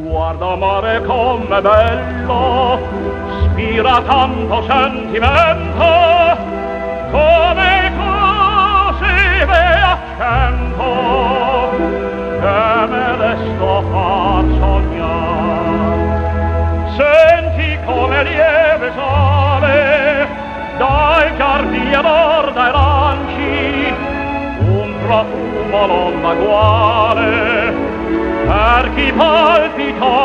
Guarda mare com'è bello, spira tanto sentimento, come così ve accento, che me resto far sognar. Senti come lieve sale dai giardini d'or dai ranci, un profumo non da guale per chi palpita